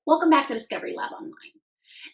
Welcome back to Discovery Lab Online.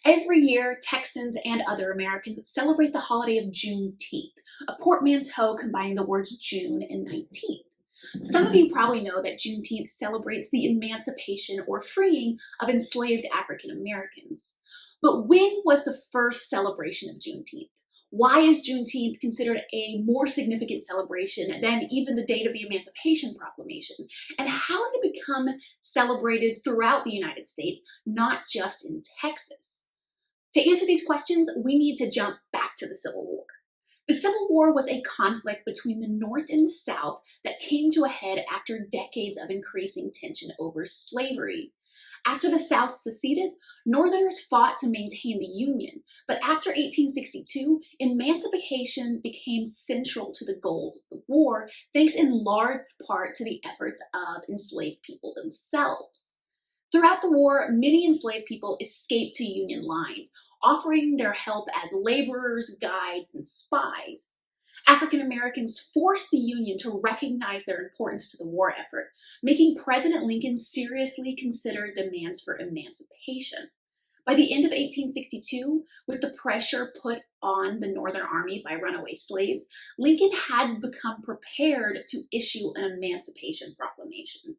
Every year, Texans and other Americans celebrate the holiday of Juneteenth, a portmanteau combining the words June and 19th. Some of you probably know that Juneteenth celebrates the emancipation or freeing of enslaved African Americans. But when was the first celebration of Juneteenth? Why is Juneteenth considered a more significant celebration than even the date of the Emancipation Proclamation? And how did it become celebrated throughout the United States, not just in Texas? To answer these questions, we need to jump back to the Civil War. The Civil War was a conflict between the North and the South that came to a head after decades of increasing tension over slavery. After the South seceded, Northerners fought to maintain the Union, but after 1862, emancipation became central to the goals of the war, thanks in large part to the efforts of enslaved people themselves. Throughout the war, many enslaved people escaped to Union lines, offering their help as laborers, guides, and spies. African Americans forced the Union to recognize their importance to the war effort, making President Lincoln seriously consider demands for emancipation. By the end of 1862, with the pressure put on the Northern Army by runaway slaves, Lincoln had become prepared to issue an Emancipation Proclamation.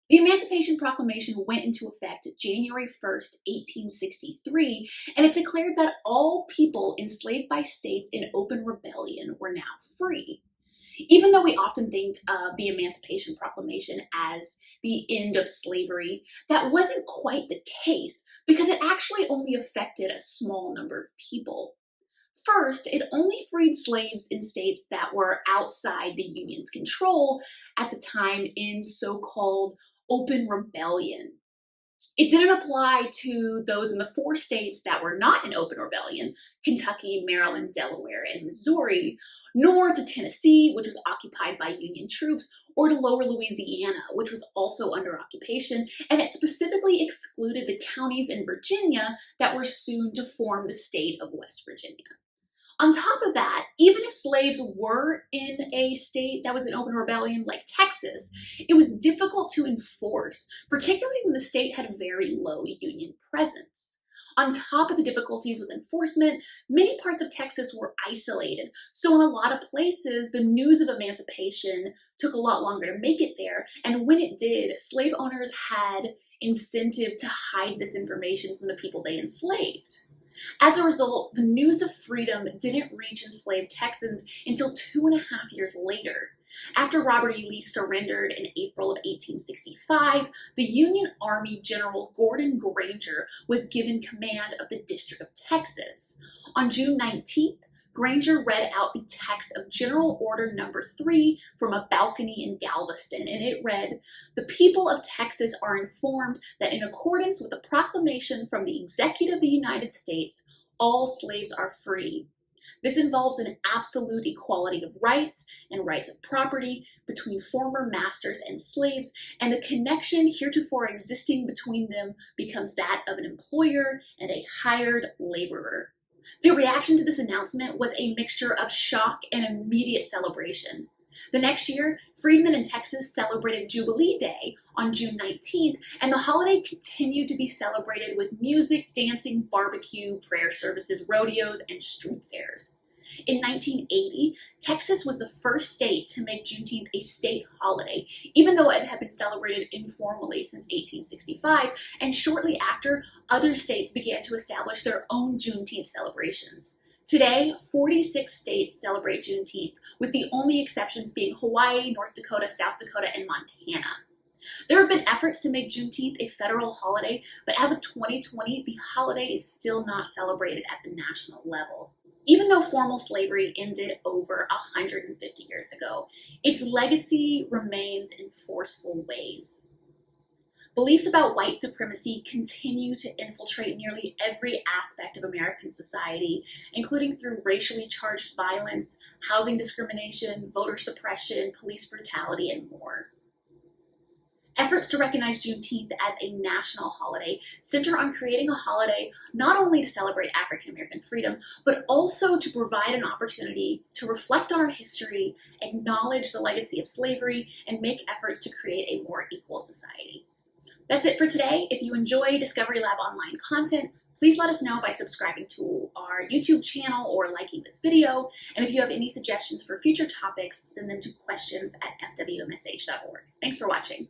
The Emancipation Proclamation went into effect January 1st, 1863, and it declared that all people enslaved by states in open rebellion were now free. Even though we often think of the Emancipation Proclamation as the end of slavery, that wasn't quite the case because it actually only affected a small number of people. First, it only freed slaves in states that were outside the Union's control at the time in so-called open rebellion. It didn't apply to those in the 4 states that were not in open rebellion, Kentucky, Maryland, Delaware, and Missouri, nor to Tennessee, which was occupied by Union troops, or to lower Louisiana, which was also under occupation, and it specifically excluded the counties in Virginia that were soon to form the state of West Virginia. On top of that, even if slaves were in a state that was in open rebellion like Texas, it was difficult to enforce, particularly when the state had a very low Union presence. On top of the difficulties with enforcement, many parts of Texas were isolated, so in a lot of places, the news of emancipation took a lot longer to make it there, and when it did, slave owners had incentive to hide this information from the people they enslaved. As a result, the news of freedom didn't reach enslaved Texans until 2.5 years later. After Robert E. Lee surrendered in April of 1865, the Union Army General Gordon Granger was given command of the District of Texas. On June 19th, Granger read out the text of General Order Number 3 from a balcony in Galveston, and it read, "The people of Texas are informed that in accordance with the proclamation from the Executive of the United States, all slaves are free. This involves an absolute equality of rights and rights of property between former masters and slaves, and the connection heretofore existing between them becomes that of an employer and a hired laborer." The reaction to this announcement was a mixture of shock and immediate celebration. The next year, freedmen in Texas celebrated Jubilee Day on June 19th, and the holiday continued to be celebrated with music, dancing, barbecue, prayer services, rodeos, and street fairs. In 1980, Texas was the first state to make Juneteenth a state holiday, even though it had been celebrated informally since 1865, and shortly after, other states began to establish their own Juneteenth celebrations. Today, 46 states celebrate Juneteenth, with the only exceptions being Hawaii, North Dakota, South Dakota, and Montana. There have been efforts to make Juneteenth a federal holiday, but as of 2020, the holiday is still not celebrated at the national level. Even though formal slavery ended over 150 years ago, its legacy remains in forceful ways. Beliefs about white supremacy continue to infiltrate nearly every aspect of American society, including through racially charged violence, housing discrimination, voter suppression, police brutality, and more. Efforts to recognize Juneteenth as a national holiday center on creating a holiday not only to celebrate African American freedom, but also to provide an opportunity to reflect on our history, acknowledge the legacy of slavery, and make efforts to create a more equal society. That's it for today. If you enjoy Discovery Lab online content, please let us know by subscribing to our YouTube channel or liking this video. And if you have any suggestions for future topics, send them to questions@fwmsh.org. Thanks for watching.